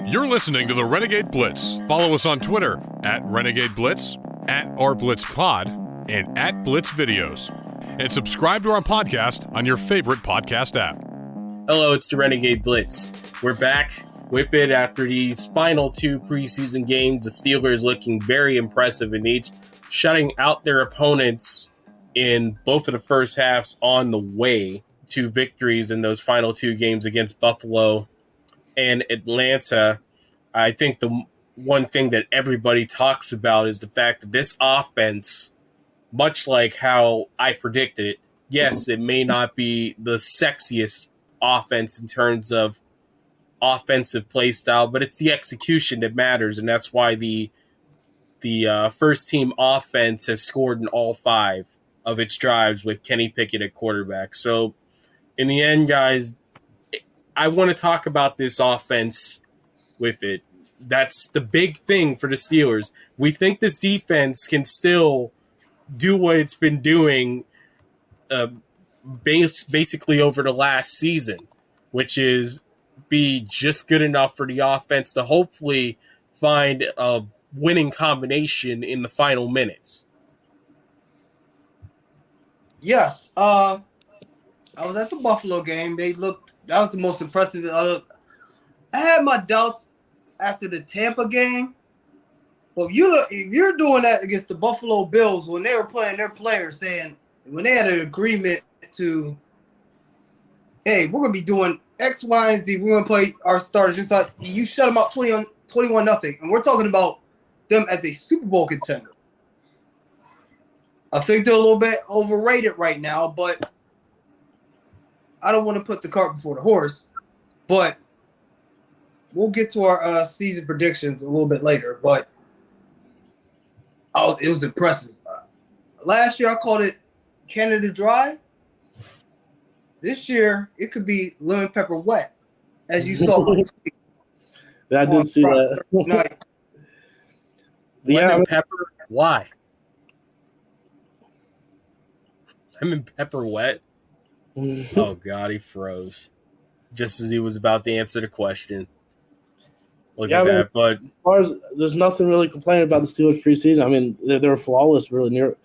You're listening to the Renegade Blitz. Follow us on Twitter at Renegade Blitz, at rblitzpod, and at Blitz Videos. And subscribe to our podcast on your favorite podcast app. Hello, it's the Renegade Blitz. We're back with it after these final two preseason games. The Steelers looking very impressive in each, shutting out their opponents in both of the first halves on the way to victories in those final two games against Buffalo and Atlanta. I think the one thing that everybody talks about is the fact that this offense, much like how I predicted it, yes, it may not be the sexiest offense in terms of offensive play style, but it's the execution that matters, and that's why the first team offense has scored in all 5 of its drives with Kenny Pickett at quarterback. So in the end, guys, I want to talk about this offense with it. That's the big thing for the Steelers. We think this defense can still do what it's been doing basically over the last season, which is be just good enough for the offense to hopefully find a winning combination in the final minutes. Yes. I was at the Buffalo game. That was the most impressive. I had my doubts after the Tampa game. Well, if you're doing that against the Buffalo Bills when they were playing their players, saying when they had an agreement to, hey, we're going to be doing X, Y, and Z. We're going to play our starters inside. You shut them out 21-0. And we're talking about them as a Super Bowl contender. I think they're a little bit overrated right now, but I don't want to put the cart before the horse. But we'll get to our season predictions a little bit later. But it was impressive. Last year I called it Canada Dry. This year it could be lemon pepper wet, as you saw. I did see that. Lemon pepper? Why? Lemon pepper wet? Oh, God, he froze. Just as he was about to answer the question. Look at that. But as far as there's nothing really complaining about the Steelers preseason. I mean, they were flawless really near.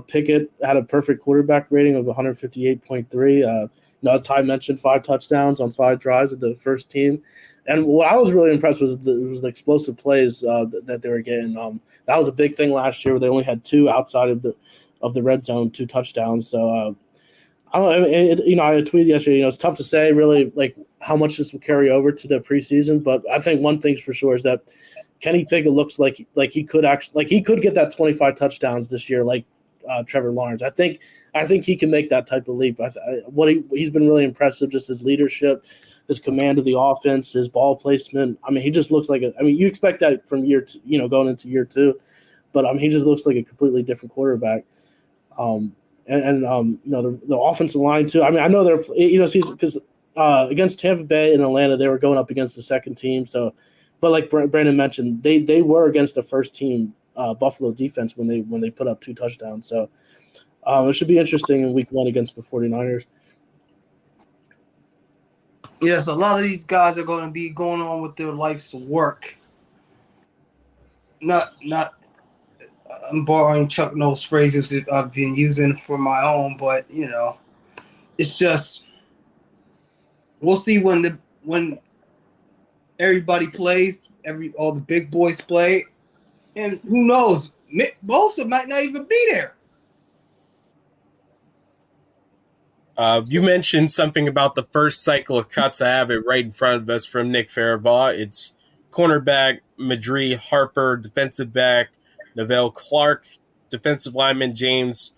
Pickett had a perfect quarterback rating of 158.3. As Ty mentioned, 5 touchdowns on 5 drives of the first team. And what I was really impressed was the explosive plays that they were getting. That was a big thing last year where they only had 2 outside of the red zone, 2 touchdowns. So I don't know. I tweeted yesterday. It's tough to say really like how much this will carry over to the preseason. But I think one thing's for sure is that Kenny Pickett looks like he could get that 25 touchdowns this year, like Trevor Lawrence. I think he can make that type of leap. He's been really impressive, just his leadership, his command of the offense, his ball placement. I mean, he just looks like you expect that from year 2, going into year 2, but he just looks like a completely different quarterback. The offensive line too. I mean, I know they're because against Tampa Bay and Atlanta, they were going up against the second team. So, but like Brandon mentioned, they were against the first team Buffalo defense when they put up 2 touchdowns. So it should be interesting in week 1 against the 49ers. Yes, a lot of these guys are going to be going on with their life's work. Not. I'm borrowing Chuck Noll's phrases I've been using for my own, but it's just we'll see when everybody plays, all the big boys play, and who knows, Bosa might not even be there. You mentioned something about the first cycle of cuts. I have it right in front of us from Nick Farabaugh. It's cornerback Madri Harper, defensive back Neville Clark, defensive lineman James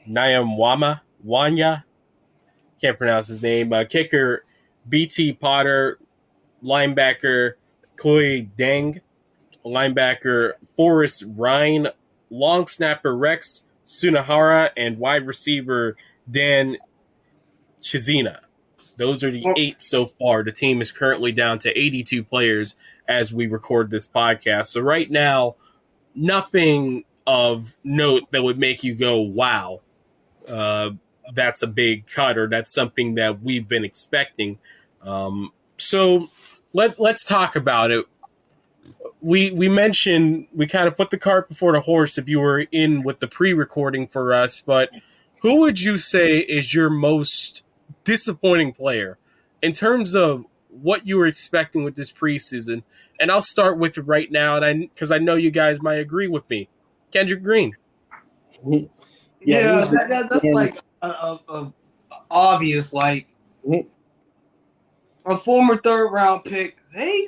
Wanya, can't pronounce his name. Kicker BT Potter, linebacker Koi Deng, linebacker Forrest Ryan, long snapper Rex Sunahara, and wide receiver Dan Chizina. Those are the 8 so far. The team is currently down to 82 players as we record this podcast. So right now, nothing of note that would make you go, wow, that's a big cut, or that's something that we've been expecting. So let's talk about it. We mentioned, we kind of put the cart before the horse if you were in with the pre-recording for us, but who would you say is your most disappointing player in terms of what you were expecting with this preseason? And I'll start with it right now, and because I know you guys might agree with me. Kendrick Green. Yeah, that's like a obvious, like a former third-round pick. They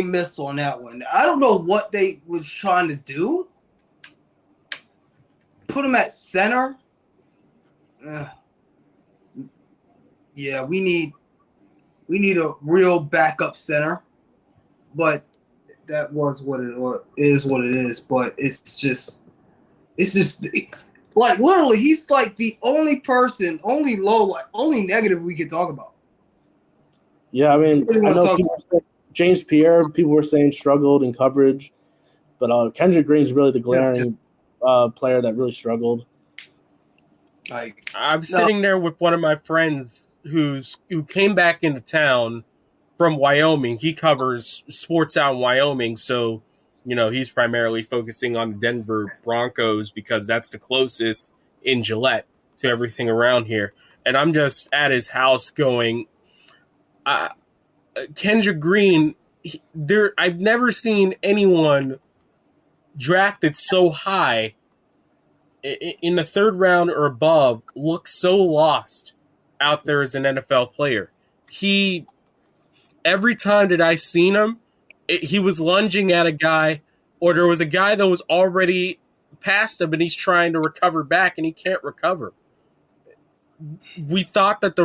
missed on that one. I don't know what they was trying to do. Put him at center. Yeah, we need a real backup center. But that was what it is. But it's just like literally he's like the only only negative we could talk about. Yeah, I mean, I know James Pierre, people were saying struggled in coverage, but Kendrick Green's really the glaring player that really struggled. Like, I'm sitting there with one of my friends who came back into town from Wyoming. He covers sports out in Wyoming, so he's primarily focusing on the Denver Broncos because that's the closest in Gillette to everything around here. And I'm just at his house going, Kendrick Green, I've never seen anyone drafted so high in the third round or above look so lost out there as an NFL player. Every time that I seen him, he was lunging at a guy, or there was a guy that was already past him and he's trying to recover back and he can't recover. We thought that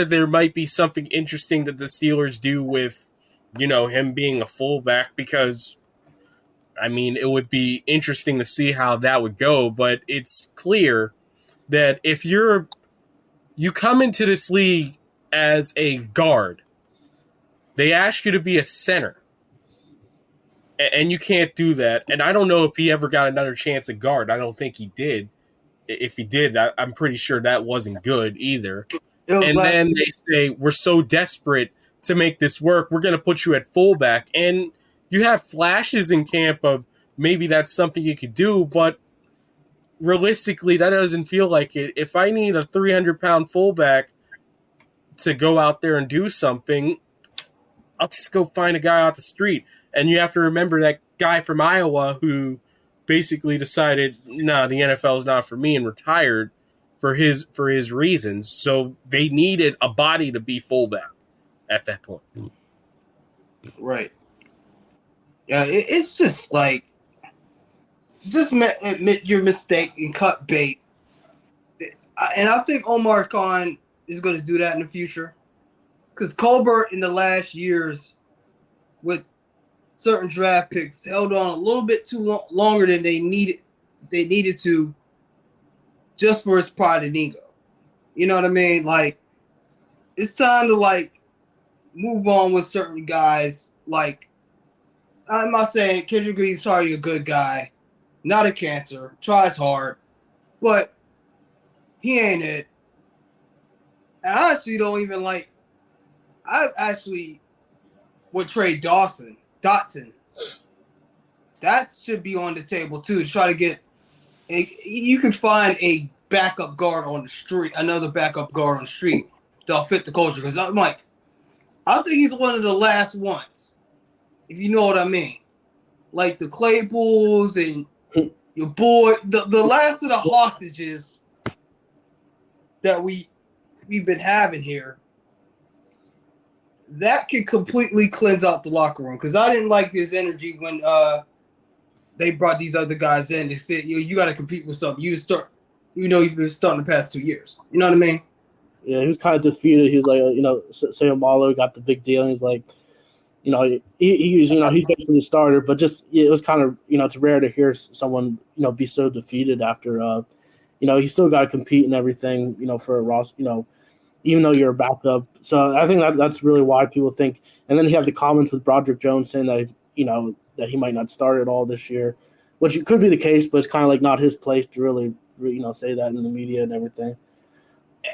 there might be something interesting that the Steelers do with, him being a fullback, because I mean, it would be interesting to see how that would go, but it's clear that if you come into this league as a guard, they ask you to be a center, and you can't do that. And I don't know if he ever got another chance at guard. I don't think he did. If he did, I'm pretty sure that wasn't good either. And then they say, we're so desperate to make this work, we're going to put you at fullback. And you have flashes in camp of maybe that's something you could do, but realistically, that doesn't feel like it. If I need a 300-pound fullback to go out there and do something, I'll just go find a guy off the street. And you have to remember that guy from Iowa who basically decided, nah, the NFL is not for me, and retired for his reasons. So they needed a body to be fullback at that point. Right. Yeah, it's just like, just admit your mistake and cut bait. And I think Omar Khan is going to do that in the future. Because Colbert in the last years with certain draft picks held on a little bit too longer than they needed to, just for his pride and ego. You know what I mean? Like, it's time to like move on with certain guys. Like, I'm not saying Kendrick Green's probably a good guy, not a cancer, tries hard, but he ain't it. And I actually don't even like. I actually would trade Dotson. That should be on the table too, to try to get. You can find a backup guard on the street, another backup guard on the street that'll fit the culture. Because I'm like, I think he's one of the last ones, if you know what I mean. Like the Claypools and your boy, the last of the hostages that we've been having here. That could completely cleanse out the locker room, because I didn't like his energy when they brought these other guys in. They said, you got to compete with something. You've been starting the past 2 years. You know what I mean? Yeah, he was kind of defeated. He was like, Sam Marlowe got the big deal. And he's like, he's basically the starter, but just it was kind of, it's rare to hear someone, be so defeated after, he still got to compete and everything, for a roster, even though you're a backup. So I think that's really why people think. And then you have the comments with Broderick Jones saying that, that he might not start at all this year, which could be the case, but it's kind of like not his place to really, say that in the media and everything.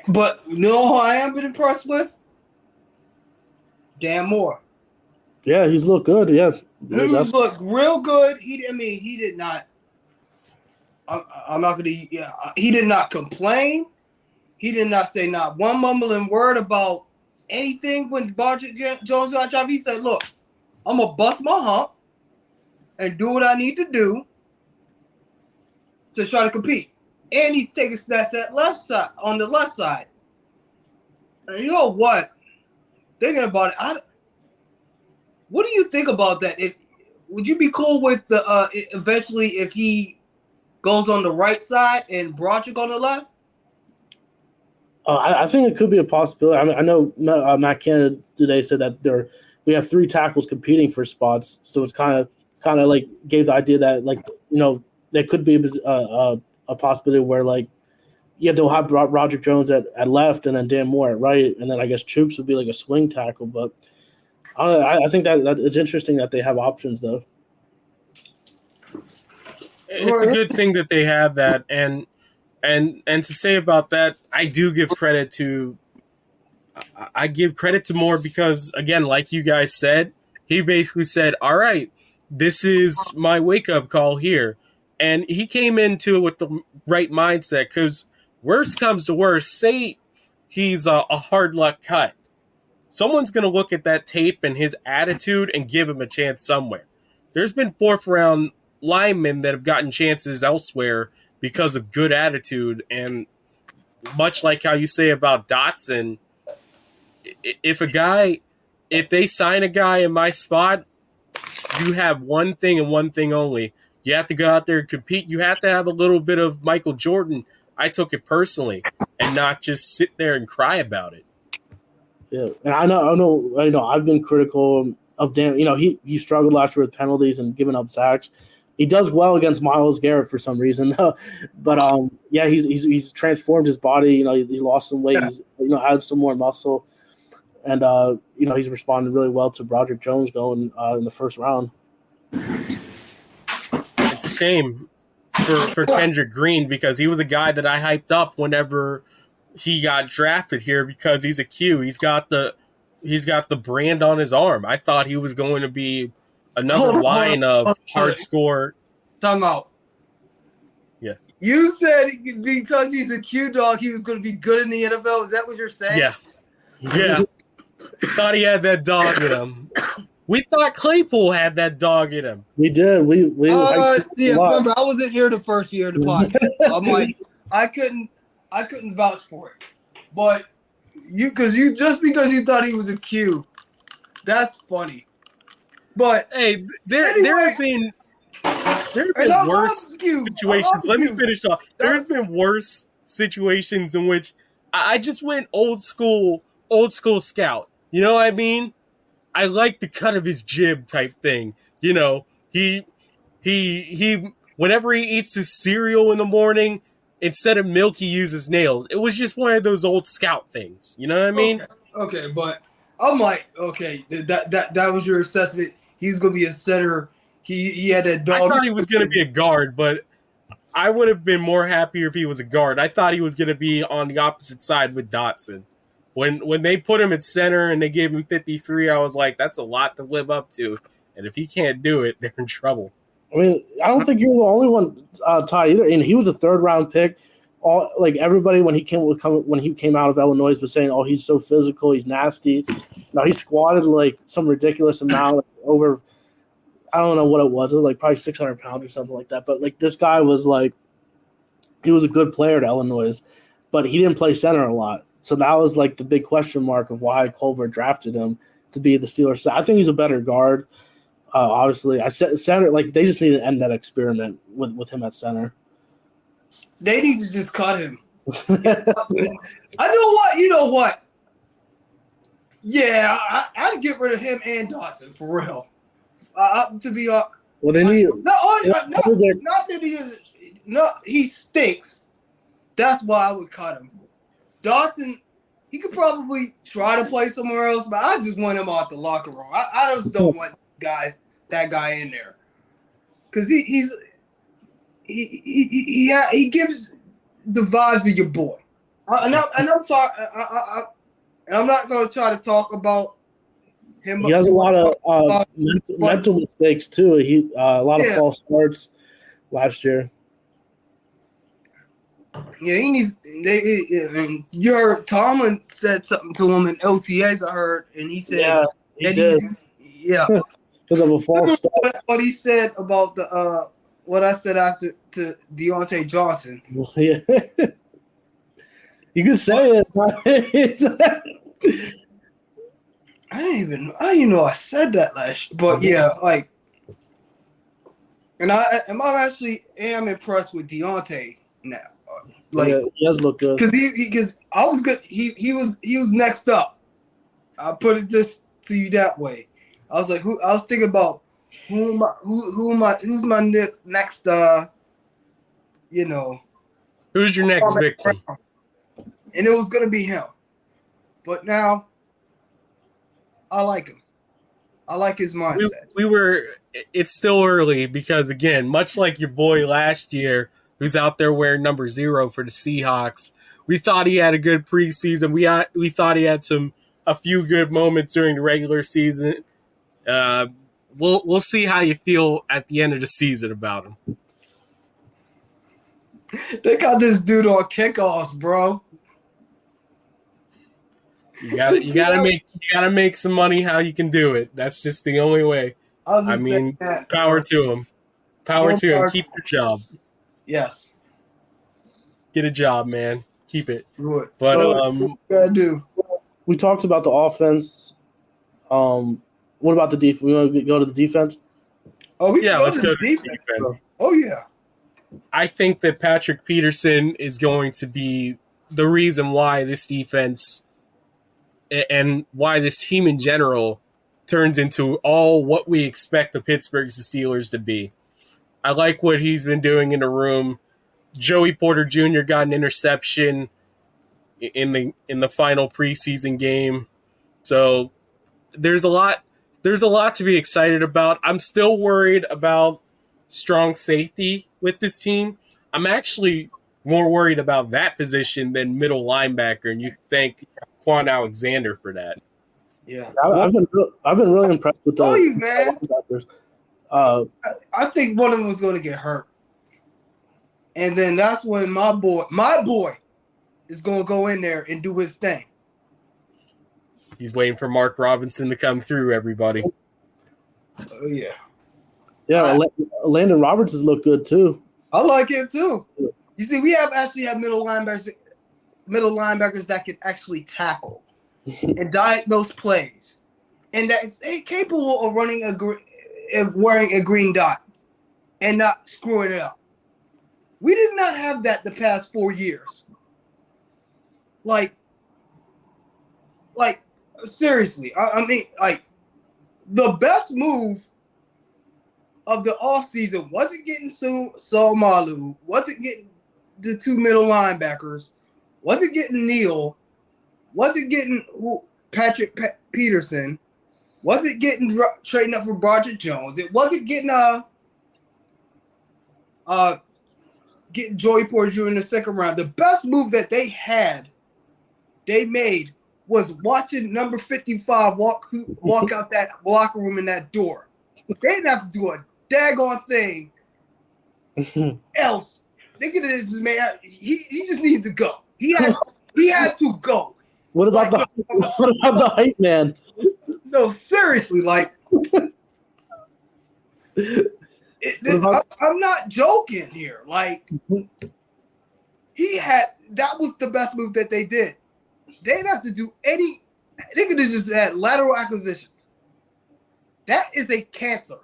But you know who I have been impressed with? Dan Moore. Yeah, he's looked good. Yeah, He looked real good. He did not. I'm not gonna. Yeah, he did not complain. He did not say not one mumbling word about anything when Broderick Jones got dropped. He said, "Look, I'm gonna bust my hump and do what I need to do to try to compete." And he's taking snaps at left side on the left side. And you know what? Thinking about it, what do you think about that? Would you be cool with the eventually if he goes on the right side and Broderick on the left? I think it could be a possibility. I mean, I know Matt Canada today said that we have 3 tackles competing for spots, so it's kind of like gave the idea that there could be a possibility where they'll have Broderick Jones at left and then Dan Moore at right, and then I guess Troops would be like a swing tackle. But I think that it's interesting that they have options though. It's a good thing that they have that, and to say about that, I give credit to Moore because, again, like you guys said, he basically said, all right, this is my wake-up call here. And he came into it with the right mindset because worst comes to worst, say he's a hard luck cut. Someone's going to look at that tape and his attitude and give him a chance somewhere. There's been 4th-round linemen that have gotten chances elsewhere because of good attitude, and much like how you say about Dotson, if they sign a guy in my spot, you have one thing and one thing only. You have to go out there and compete. You have to have a little bit of Michael Jordan. I took it personally, and not just sit there and cry about it. Yeah, and I know. I've been critical of Dan. He struggled last year with penalties and giving up sacks. He does well against Myles Garrett for some reason, but he's transformed his body. He's lost some weight. He's added some more muscle, and he's responded really well to Broderick Jones going in the 1st round. It's a shame for Kendrick Green because he was a guy that I hyped up whenever he got drafted here because he's a Q. He's got the brand on his arm. I thought he was going to be another line of hard score. Time out. Yeah. You said because he's a Q dog, he was going to be good in the NFL. Is that what you're saying? Yeah. Thought he had that dog in him. We thought Claypool had that dog in him. We did. Remember, I wasn't here the first year of the podcast. I'm like, I couldn't vouch for it. But because you thought he was a Q, that's funny. But hey, there have been worse situations. Let me finish off. There's been worse situations in which I just went old school scout. You know what I mean? I like the cut of his jib type thing. He whenever he eats his cereal in the morning, instead of milk, he uses nails. It was just one of those old scout things. You know what I mean? Okay, but I'm like, okay, that was your assessment. He's gonna be a center. He had that dog. I thought he was gonna be a guard, but I would have been more happier if he was a guard. I thought he was gonna be on the opposite side with Dotson. When they put him at center and they gave him 53, I was like, that's a lot to live up to. And if he can't do it, they're in trouble. I mean, I don't think you're the only one, Ty, either. And he was a 3rd-round pick. Everybody when he came out of Illinois was saying, "Oh, he's so physical, he's nasty." Now he squatted some ridiculous amount over. I don't know what it was. It was probably 600 pounds or something like that. But this guy was he was a good player at Illinois, but he didn't play center a lot. So that was the big question mark of why Culver drafted him to be the Steelers. So I think he's a better guard. Obviously, I said center. They just need to end that experiment with him at center. They need to just cut him. I know what. You know what? Yeah, I'd get rid of him and Dawson for real. To be well, they need not that he is. No, he stinks. That's why I would cut him. Dawson, he could probably try to play somewhere else, but I just want him out the locker room. I just don't want that guy in there because he gives the vibes of your boy. And I'm sorry, and I'm not going to try to talk about him. He has a lot of mental mistakes too. A lot of false starts last year. Yeah, he needs. And you heard Tomlin said something to him in OTAs. I heard, and he said, he did. Because of a false start. What he said about the what I said after to Deontay Johnson. Yeah. You can say it. I didn't know I said that last. But yeah, like, and I actually am impressed with Deontay now. Like, yeah, he does look good. Because I was good. He was next up. I put it this to you that way. I was like, I was thinking about who's my next Who's your next victim? And it was gonna be him. But now I like him. I like his mindset. It's still early because, again, much like your boy last year, who's out there wearing number 0 for the Seahawks, we thought he had a good preseason. We thought he had a few good moments during the regular season. We'll see how you feel at the end of the season about him. They got this dude on kickoffs, bro. You gotta make some money how you can do it. That's just the only way. I mean, power to him. Power to him. Keep your job. Yes. Get a job, man. Keep it. Good. But gotta do. We talked about the offense. What about the defense? We want to go to the defense? Oh, let's go to the defense. Oh yeah. I think that Patrick Peterson is going to be the reason why this defense and why this team in general turns into all what we expect the Pittsburgh Steelers to be. I like what he's been doing in the room. Joey Porter Jr. got an interception in the final preseason game. So there's a lot to be excited about. I'm still worried about strong safety with this team. I'm actually more worried about that position than middle linebacker, and you thank Quan Alexander for that. Yeah, I've been really impressed with the linebackers. I think one of them was going to get hurt, and then that's when my boy is going to go in there and do his thing. He's waiting for Mark Robinson to come through, everybody. Oh, yeah. Yeah, Landon Roberts has looked good, too. I like him, too. You see, we actually have middle linebackers that can actually tackle and diagnose plays. And that's capable of wearing a green dot and not screwing it up. We did not have that the past 4 years. Like, seriously, I mean, like, the best move of the offseason wasn't getting Saul Malu, wasn't getting the 2 middle linebackers, wasn't getting Neal, wasn't getting Patrick Peterson, wasn't getting trading up for Broderick Jones. It wasn't getting getting Joey Porter Jr. in the second round. The best move that they made was watching number 55 walk out that locker room in that door. They didn't have to do a daggone thing else. They could have just made. He just needed to go. He had to go. What about the hype man? No, seriously, like I'm not joking here. Like that was the best move that they did. They didn't have to do any. They could have just had lateral acquisitions. That is a cancer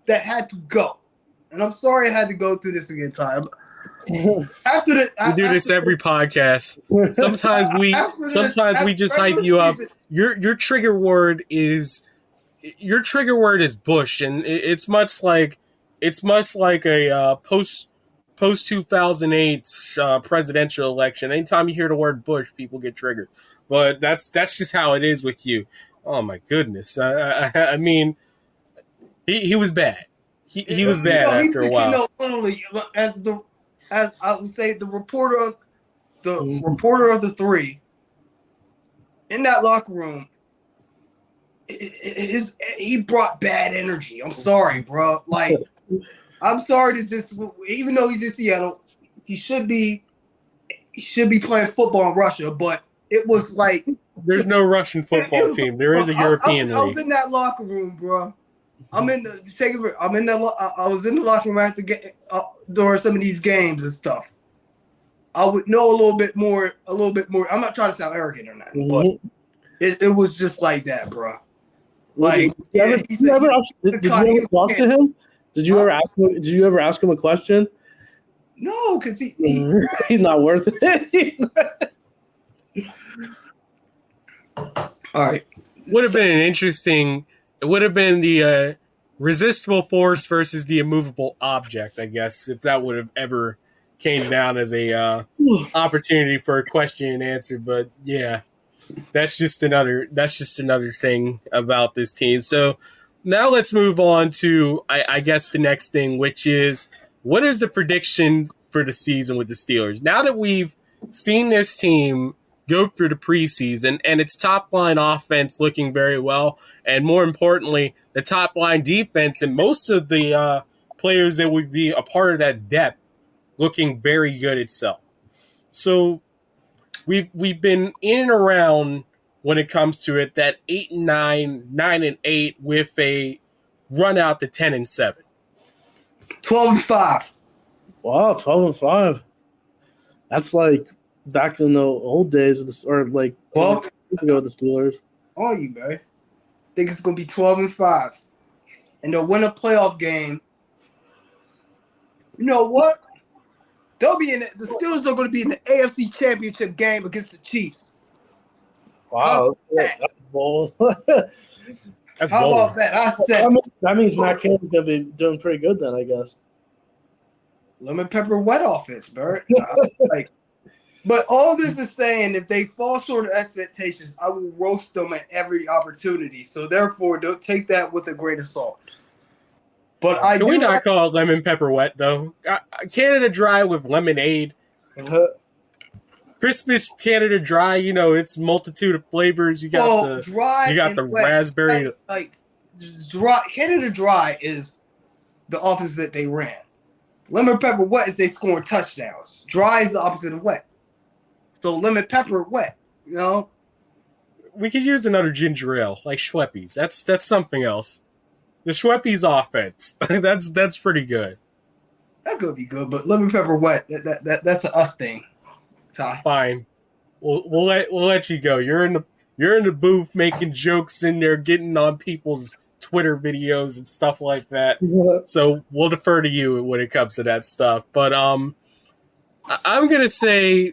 that had to go. And I'm sorry I had to go through this again, Ty. We do this every podcast. Sometimes we just hype you up. Your trigger word is Bush, and it's much like a post 2008 presidential election. Anytime you hear the word Bush, people get triggered. But that's just how it is with you. Oh my goodness! I mean, he was bad. He was bad after a while. Literally, as I would say, the reporter of the three in that locker room, he brought bad energy. I'm sorry, bro. Like, I'm sorry to just, even though he's in Seattle, he should be playing football in Russia, but it was like there's no Russian football team. There is a European league. I was in that locker room, bro. I was in the locker room after during some of these games and stuff. I would know a little bit more. I'm not trying to sound arrogant or nothing, but it was just like that, bro. Like, did you ever talk to him? Did you ever ask him? Did you ever ask him a question? No, because he's not worth it. All right. Would have been an interesting. It would have been the resistible force versus the immovable object, I guess, if that would have ever came down as a opportunity for a question and answer. But yeah, that's just another thing about this team. So now let's move on to I guess the next thing, which is what is the prediction for the season with the Steelers? Now that we've seen this team go through the preseason and its top line offense looking very well, and more importantly, the top line defense and most of the players that would be a part of that depth looking very good itself. So we've been in and around when it comes to it that 8-9, 9-8 with a run out to 10-7. 12-5. Wow, 12-5. That's like back in the old days of the, or like 12 ago with the Steelers. Oh, you man. I think it's gonna be 12-5, and they'll win a playoff game. You know what? They'll be in the Steelers are going to be in the AFC Championship game against the Chiefs. Wow, that's bold. How about that? I said that means Matt Campbell's gonna be doing pretty good then, I guess. Lemon pepper wet offense, Bert. But all this is saying, if they fall short of expectations, I will roast them at every opportunity. So therefore, don't take that with a grain of salt. But Can we not call it lemon pepper wet though? Canada Dry with lemonade. Christmas Canada Dry, it's multitude of flavors. You got the raspberry. Like dry. Canada Dry is the opposite that they ran. Lemon pepper wet is they scoring touchdowns. Dry is the opposite of wet. So lemon pepper wet, We could use another ginger ale like Schweppes. That's something else. The Schweppes offense. that's pretty good. That could be good, but lemon pepper wet. That's an us thing. Ty. Fine. We'll let you go. You're in the booth making jokes in there, getting on people's Twitter videos and stuff like that. So we'll defer to you when it comes to that stuff. But I'm gonna say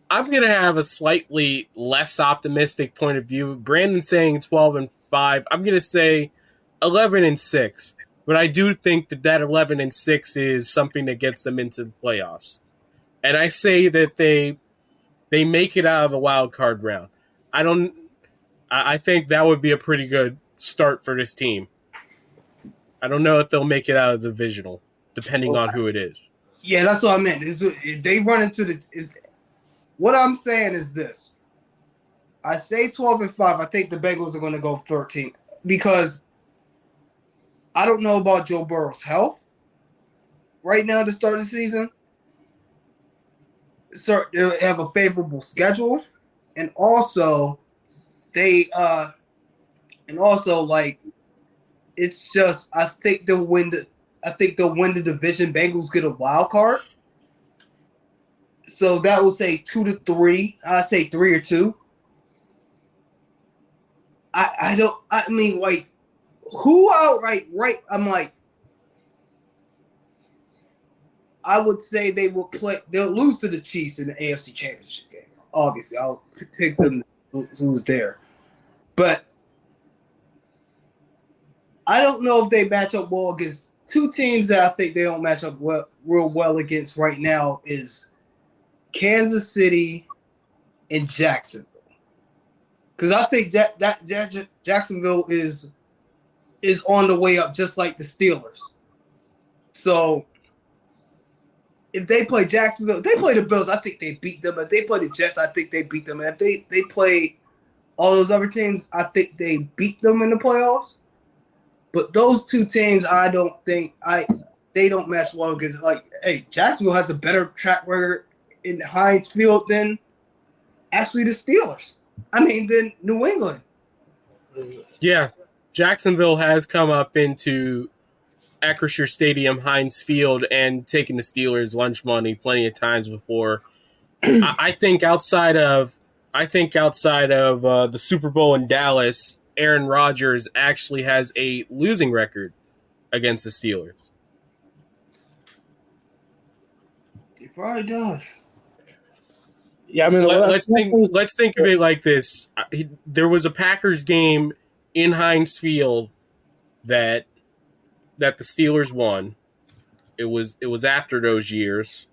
I'm gonna have a slightly less optimistic point of view. Brandon's saying 12-5. I'm gonna say 11-6. But I do think that 11-6 is something that gets them into the playoffs. And I say that they make it out of the wild card round. I think that would be a pretty good start for this team. I don't know if they'll make it out of the divisional, depending on who it is. Yeah, that's what I meant. If they run into what I'm saying is this. I say 12-5. I think the Bengals are going to go 13 because I don't know about Joe Burrow's health right now to start the season. So they have a favorable schedule, and also it's just I think they'll win the division. Bengals get a wild card, so that will say 2-3. I say 3 or 2. I mean who outright right? I'm like. I would say they'll lose to the Chiefs in the AFC Championship game. Obviously, I'll pick them who's there. But I don't know if they match up well against two teams that I think they don't match up real well against right now is Kansas City and Jacksonville. Because I think that Jacksonville is on the way up just like the Steelers. So if they play Jacksonville, if they play the Bills, I think they beat them. If they play the Jets, I think they beat them. And if they play all those other teams, I think they beat them in the playoffs. But those two teams, I don't think they don't match well because, Jacksonville has a better track record in Heinz Field than actually the Steelers. Than New England. Yeah, Jacksonville has come up into Acrisure Stadium, Heinz Field, and taken the Steelers' lunch money plenty of times before. I think outside of the Super Bowl in Dallas, Aaron Rodgers actually has a losing record against the Steelers. He probably does. Yeah, let's think of it like this. There was a Packers game in Heinz Field that the Steelers won. It was after those years,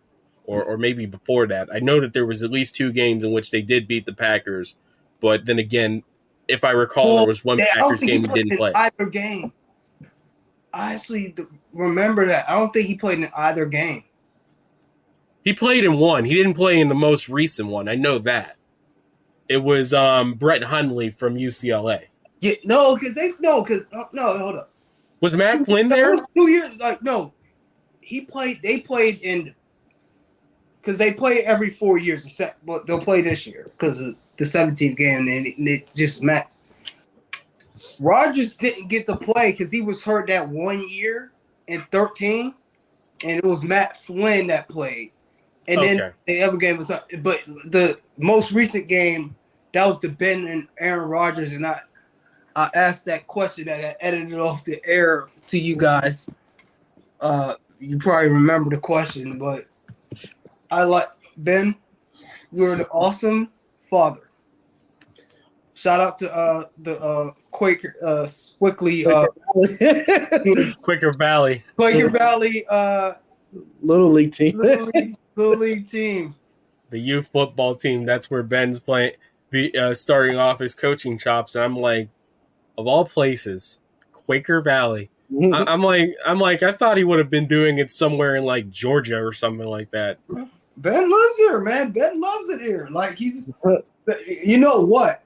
or maybe before that. I know that there was at least 2 games in which they did beat the Packers, but then again, if I recall, there was one Packers game he didn't play. Either game. I actually remember that. I don't think he played in either game. He played in one. He didn't play in the most recent one. I know that. It was Brett Hundley from UCLA. Yeah, no, hold up. Was Matt Flynn there? The first 2 years, he played. They played in because they play every 4 years. Except, but they'll play this year because of the 17th game, and it just met. Rodgers didn't get to play because he was hurt that 1 year in 2013, and it was Matt Flynn that played. And then the other game was up. But the most recent game, that was the Ben and Aaron Rodgers, and I asked that question that got edited off the air to you guys. You probably remember the question, but I like Ben. You're an awesome father. Shout out to the Quaker Quaker Valley Little League team. Little League team. The youth football team. That's where Ben's starting off his coaching chops, and I'm like, of all places, Quaker Valley. I'm like, I thought he would have been doing it somewhere in like Georgia or something like that. Ben lives here, man. Ben loves it here. Like you know what?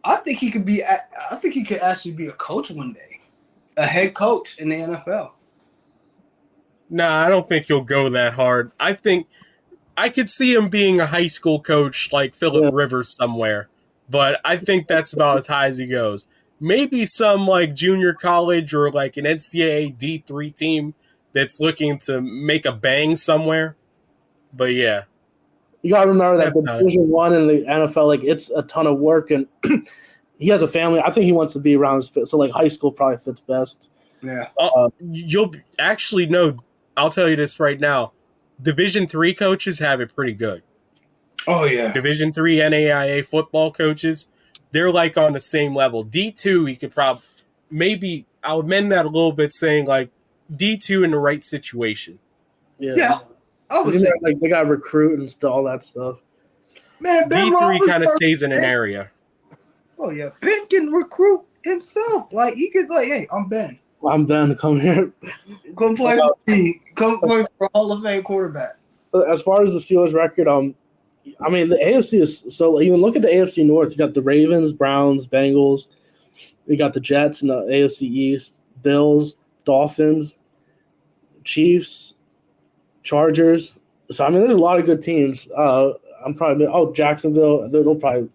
I think he could actually be a coach one day, a head coach in the NFL. Nah, I don't think he'll go that hard. I think I could see him being a high school coach like Phillip Rivers somewhere, but I think that's about as high as he goes. Maybe some like junior college or like an NCAA D3 team that's looking to make a bang somewhere. But yeah. You gotta remember that the Division I in the NFL, like it's a ton of work, and he has a family. I think he wants to be around his fit, so like high school probably fits best. Yeah, you'll actually know. I'll tell you this right now: Division III coaches have it pretty good. Oh yeah, Division III NAIA football coaches, they're like on the same level. D2, he could probably maybe I'll amend that a little bit, saying like D2 in the right situation. Yeah. Like they got recruit and all that stuff. Man, Ben D3 kind of stays in an area. Oh yeah, Ben can recruit himself. Like he could like, hey, I'm Ben. I'm Ben. Come here. Come play for me. Come play for Hall of Fame quarterback. As far as the Steelers record, the AFC is so. Even look at the AFC North. You got the Ravens, Browns, Bengals. You got the Jets in the AFC East, Bills, Dolphins, Chiefs, Chargers. So there's a lot of good teams. Jacksonville. They'll probably.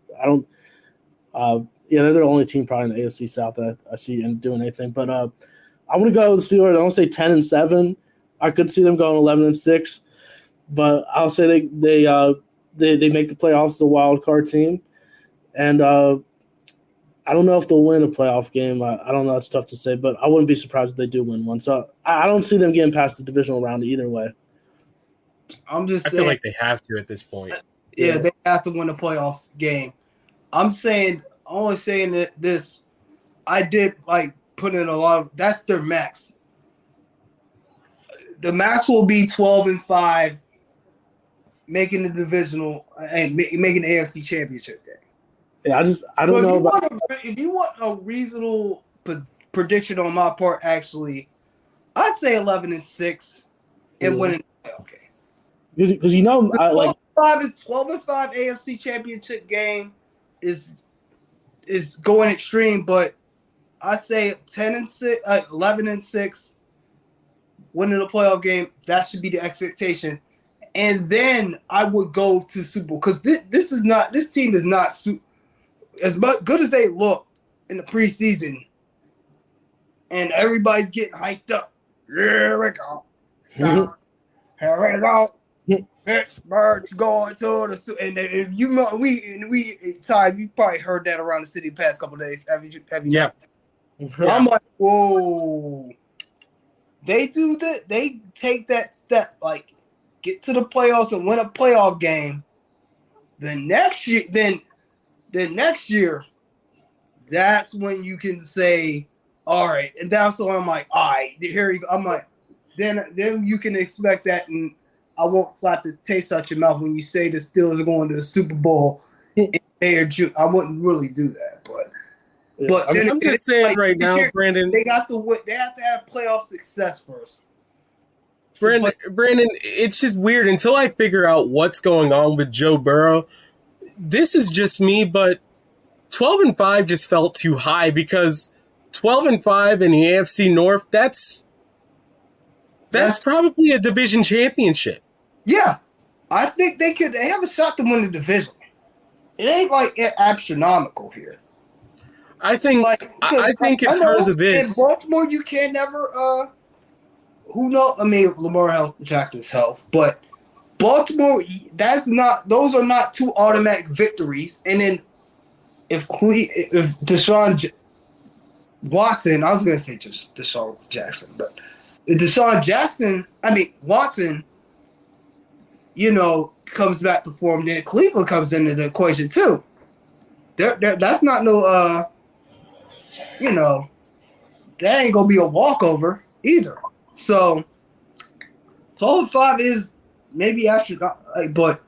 They're the only team probably in the AFC South that I see and doing anything. But I'm gonna go with the Steelers. I don't say 10-7. I could see them going 11-6, but I'll say they make the playoffs as a wild card team, and I don't know if they'll win a playoff game. I don't know. It's tough to say, but I wouldn't be surprised if they do win one. So I don't see them getting past the divisional round either way. I feel like they have to at this point. Yeah, they have to win a playoffs game. I'm only saying that this. I did put in a lot of. That's their max. The max will be 12-5, making the divisional and making the AFC Championship game. Yeah, I don't know about. If you want a reasonable prediction on my part, actually, I'd say 11-6 and winning the playoff game. Because 12-5 12-5 AFC Championship game is is going extreme, but I say 10-6, 11-6, winning a playoff game. That should be the expectation. And then I would go to Super Bowl because this team is not as good as they looked in the preseason, and everybody's getting hyped up. Here we go. Here we go. Pittsburgh's going to the and if you know Ty, you probably heard that around the city the past couple of days. Have you? Yeah. I'm like, whoa. They do that. They take that step, like get to the playoffs and win a playoff game. Then next year, that's when you can say, all right. And that's so I'm like, all right, here you go. I'm like, then you can expect that, and I won't slap the taste out your mouth when you say the Steelers are going to the Super Bowl in May or June. I wouldn't really do that, but I'm just saying right now, Brandon, they got to win. They have to have playoff success first. Brandon, it's just weird until I figure out what's going on with Joe Burrow. This is just me, but 12-5 just felt too high because 12-5 in the AFC North, that's probably a division championship. Yeah, I think they have a shot to win the division. It ain't like astronomical here. I think in terms of this, in Baltimore, you can never. Who knows? I mean, Lamar Jackson's health, but Baltimore, those are not two automatic victories. And then if Deshaun Watson, I was going to say just Deshaun Jackson, but if Watson, comes back to form, then Cleveland comes into the equation too. That's not no, that ain't going to be a walkover either. So 12-5 is maybe but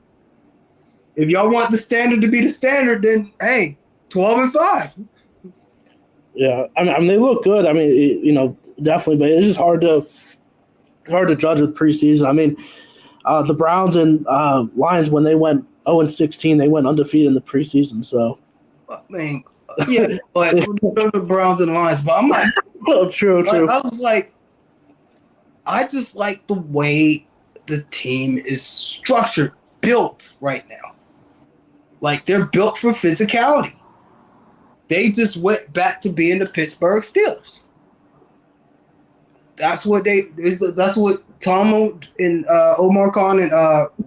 if y'all want the standard to be the standard, then hey, 12-5. Yeah, I mean they look good. I mean, definitely, but it's just hard to judge with preseason. I mean, the Browns and Lions, when they went 0-16, they went undefeated in the preseason. So, I mean, yeah, but the Browns and Lions. But I'm like, true. I was like, I just like the way the team is structured, built right now. Like they're built for physicality. They just went back to being the Pittsburgh Steelers. That's what Tom and Omar Khan and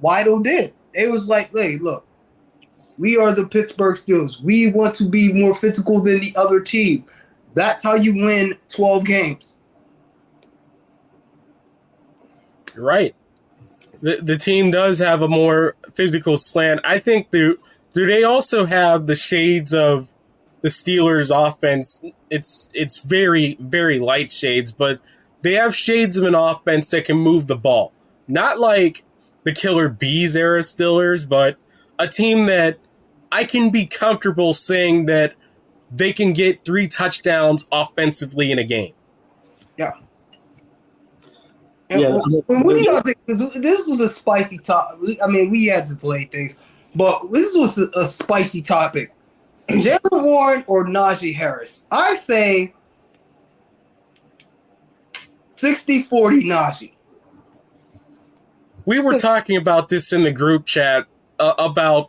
Weidl did. They was like, hey, look, we are the Pittsburgh Steelers. We want to be more physical than the other team. That's how you win 12 games. You're right. The team does have a more physical slant. I think do they also have the shades of the Steelers offense? It's very, very light shades, but they have shades of an offense that can move the ball. Not like the Killer Bees era Steelers, but a team that I can be comfortable saying that they can get 3 touchdowns offensively in a game. Yeah. Yeah. What do y'all think? This was a spicy topic. I mean, we had to delay things, but this was a spicy topic. Jaylen Warren or Najee Harris? I say 60-40 Najee. We were talking about this in the group chat about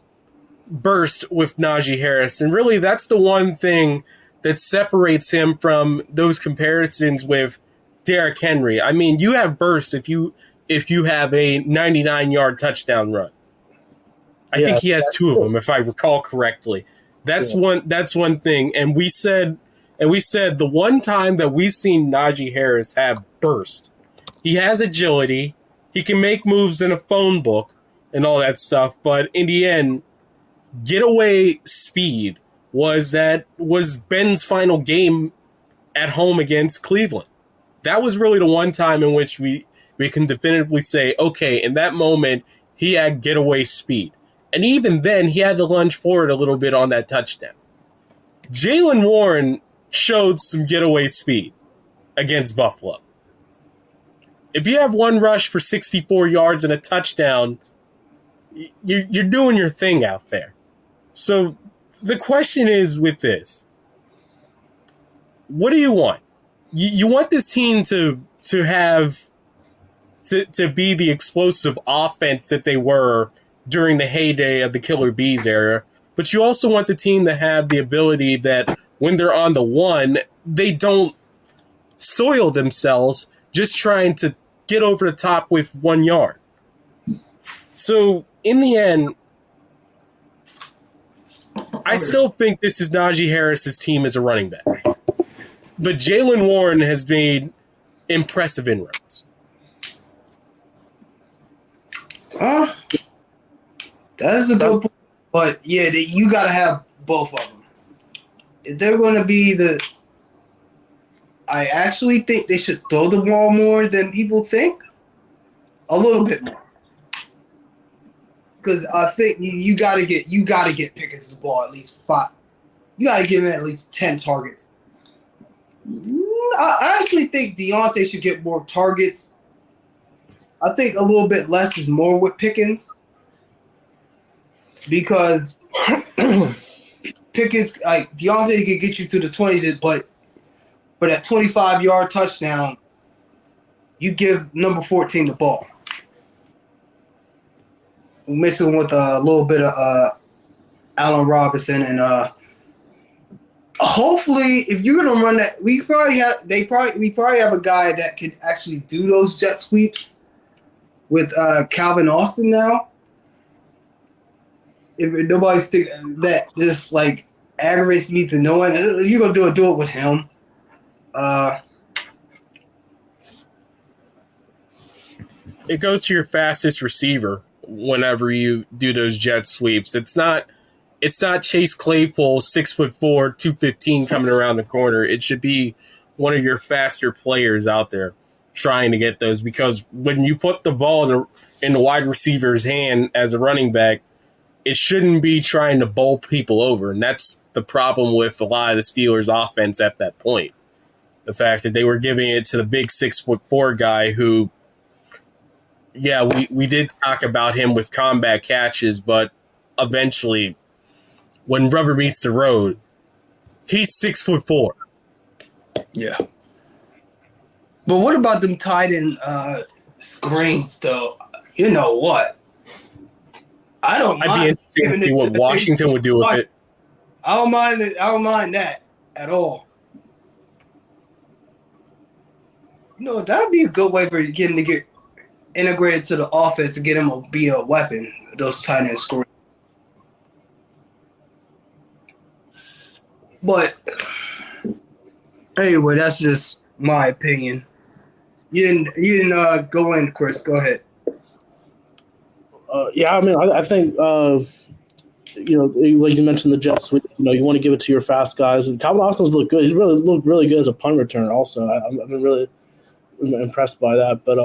burst with Najee Harris, and really that's the one thing that separates him from those comparisons with Derrick Henry. I mean, you have burst if you have a 99-yard touchdown run. I think he has 2 of them, if I recall correctly. That's one thing. And we said the one time that we've seen Najee Harris have burst, he has agility, he can make moves in a phone book and all that stuff, but in the end, getaway speed was Ben's final game at home against Cleveland. That was really the one time in which we can definitively say, okay, in that moment, he had getaway speed. And even then, he had to lunge forward a little bit on that touchdown. Jaylen Warren showed some getaway speed against Buffalo. If you have one rush for 64 yards and a touchdown, you're doing your thing out there. So the question is with this, what do you want? You want this team to have to be the explosive offense that they were during the heyday of the Killer Bees era, but you also want the team to have the ability that when they're on the one, they don't soil themselves just trying to get over the top with 1 yard. So in the end, I still think this is Najee Harris's team as a running back. But Jaylen Warren has made impressive inroads. That is a good point. But, yeah, you got to have both of them. If they're going to be I actually think they should throw the ball more than people think. A little bit more. Because I think you got to get Pickens the ball at least 5. You got to give him at least 10 targets. I actually think Deontay should get more targets. I think a little bit less is more with Pickens. Because Pickens, Deontay can get you to the 20s, but at 25-yard touchdown, you give number 14 the ball. We're mixing with a little bit of Allen Robinson and hopefully, if you're gonna run that, we probably have a guy that can actually do those jet sweeps with Calvin Austin now. If nobody's that just like aggravates me to know it, you're gonna do it with him. It goes to your fastest receiver whenever you do those jet sweeps. It's not Chase Claypool, 6'4", 215 coming around the corner. It should be one of your faster players out there trying to get those, because when you put the ball in the wide receiver's hand as a running back, it shouldn't be trying to bowl people over. And that's the problem with a lot of the Steelers' offense at that point. The fact that they were giving it to the big 6'4" guy who, yeah, we did talk about him with combat catches, but eventually, when rubber meets the road, he's 6'4". Yeah. But what about them tight end screens, though? You know what? I don't mind. I'd be interested to see what Washington would do with it. I don't mind it. I don't mind that at all. You know, that'd be a good way for getting to get integrated to the offense and get him to be a weapon, those tight end screens. But anyway, that's just my opinion. You didn't go in, Chris. Go ahead. Yeah, I mean, I think like you mentioned the jet sweep. You want to give it to your fast guys, and Calvin Austin's looked good. He's looked really good as a punt returner. Also, I've been really impressed by that. But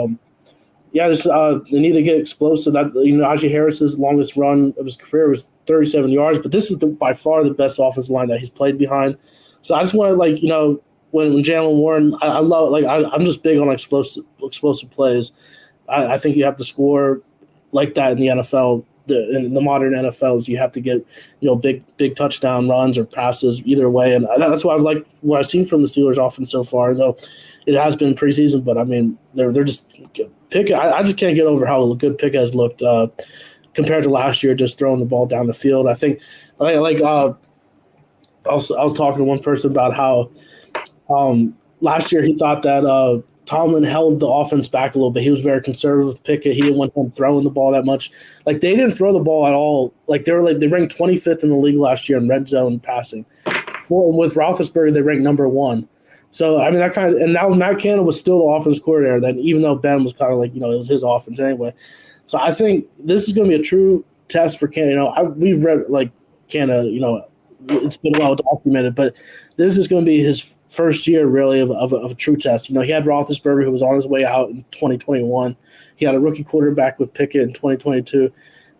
yeah, they need to get explosive. That Najee Harris's longest run of his career was 37 yards, but this is by far the best offensive line that he's played behind. So I just want to when Jaylen Warren, I love I'm just big on explosive plays. I think you have to score like that in the NFL. In the modern NFLs, you have to get big touchdown runs or passes either way, and that's why I've liked what I've seen from the Steelers offense so far. Though it has been preseason, but I mean they're just Pickett. I just can't get over how good Pickett has looked compared to last year, just throwing the ball down the field. I think I was talking to one person about how last year he thought that Tomlin held the offense back a little bit. He was very conservative with Pickett. He didn't want him throwing the ball that much. They didn't throw the ball at all. They ranked 25th in the league last year in red zone passing. Well, with Roethlisberger, they ranked number 1. So I mean and now Matt Canada was still the offense coordinator. Then even though Ben was kind of it was his offense anyway. So I think this is going to be a true test for Canada. We've read Canada. It's been well documented, but this is going to be his first year really of a true test. He had Roethlisberger, who was on his way out in 2021. He had a rookie quarterback with Pickett in 2022.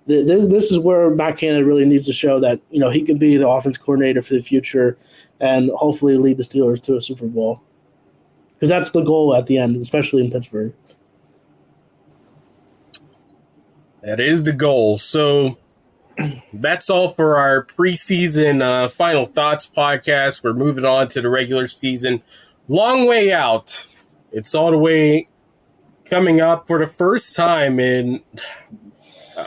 This is where Matt Canada really needs to show that he can be the offense coordinator for the future and hopefully lead the Steelers to a Super Bowl, because that's the goal at the end, especially in Pittsburgh. That is the goal. So that's all for our preseason final thoughts podcast. We're moving on to the regular season. Long way out. It's all the way coming up for the first time in,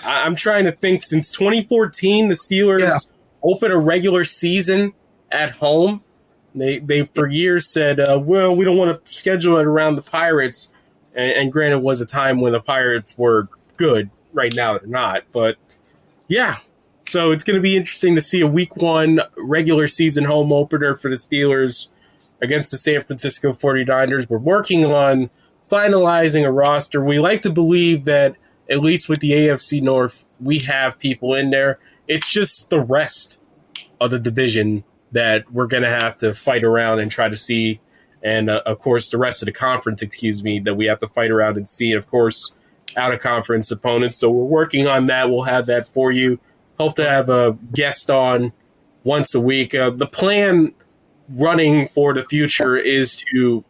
I'm trying to think, since 2014, the Steelers open a regular season at home. They for years said, well, we don't want to schedule it around the Pirates. And granted, it was a time when the Pirates were good. Right now, they're not. But, yeah. So it's going to be interesting to see a week 1 regular season home opener for the Steelers against the San Francisco 49ers. We're working on finalizing a roster. We like to believe that, at least with the AFC North, we have people in there. It's just the rest of the division that we're going to have to fight around and try to see. And, of course, the rest of the conference, that we have to fight around and see. And, of course, out-of-conference opponents. So we're working on that. We'll have that for you. Hope to have a guest on once a week. The plan running for the future is to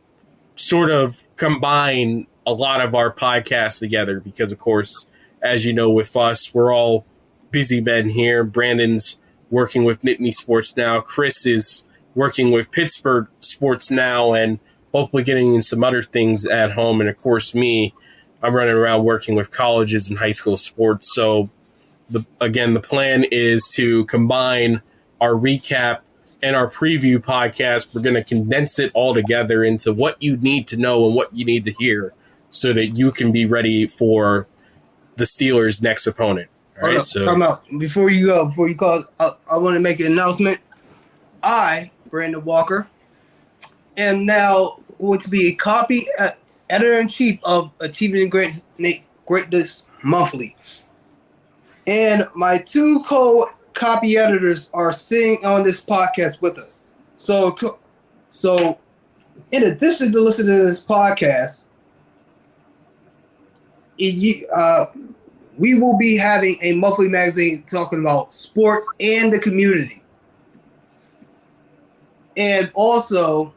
sort of combine a lot of our podcasts together because, of course, as you know, with us, we're all busy men here. Brandon's working with Nittany Sports Now. Chris is working with Pittsburgh Sports Now and hopefully getting in some other things at home. And, of course, me, I'm running around working with colleges and high school sports. So, the plan is to combine our recap and our preview podcast. We're going to condense it all together into what you need to know and what you need to hear so that you can be ready for the Steelers' next opponent. All right, so come out. Before you call, I want to make an announcement. I, Brandon Walker, am now going to be a editor-in-chief of Achieving Greatness Monthly. And my 2 co-copy editors are sitting on this podcast with us. So in addition to listening to this podcast, we will be having a monthly magazine talking about sports and the community. And also,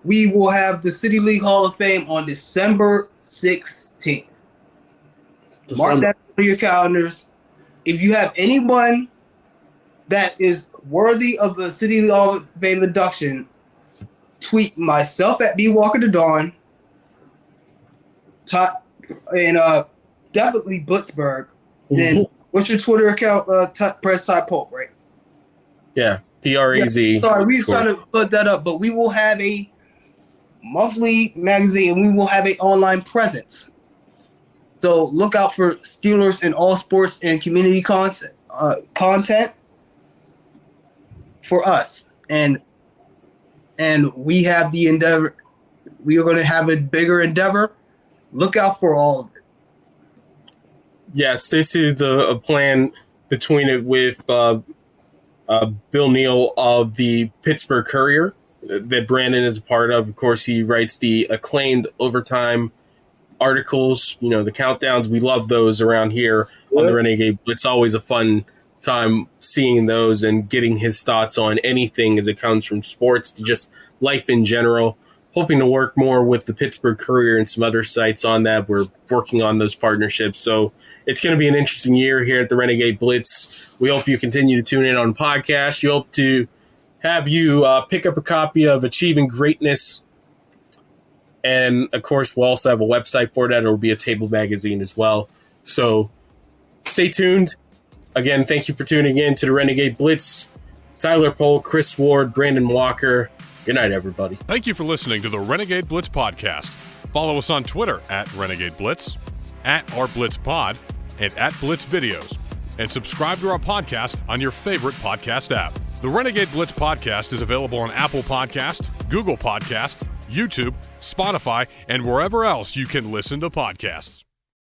we will have the City League Hall of Fame on December 16th. Mark that on your calendars. If you have anyone that is worthy of the City League Hall of Fame induction, tweet myself at BWalkerTheDawn, and definitely Blitzberg. And what's your Twitter account? Press Polk, right? Yeah, PREZ. Yeah, sorry, we trying to put that up, but we will have a monthly magazine and we will have an online presence. So look out for Steelers in all sports and community content for us. And we have the endeavor. We are going to have a bigger endeavor. Look out for all of it. Yes, this is a plan between it with Bill Neal of the Pittsburgh Courier that Brandon is a part of. Of course, he writes the acclaimed Overtime articles, the countdowns. We love those around here on the Renegade. It's always a fun time seeing those and getting his thoughts on anything as it comes from sports to just life in general. Hoping to work more with the Pittsburgh Courier and some other sites on that. We're working on those partnerships. So it's going to be an interesting year here at the Renegade Blitz. We hope you continue to tune in on podcasts. We hope to have you pick up a copy of Achieving Greatness. And, of course, we'll also have a website for that. It will be a table magazine as well. So stay tuned. Again, thank you for tuning in to the Renegade Blitz. Tyler Polk, Chris Ward, Brandon Walker. Good night, everybody. Thank you for listening to the Renegade Blitz podcast. Follow us on Twitter at Renegade Blitz, at @RBlitzPod, and at Blitz Videos. And subscribe to our podcast on your favorite podcast app. The Renegade Blitz podcast is available on Apple Podcast, Google Podcast, YouTube, Spotify, and wherever else you can listen to podcasts.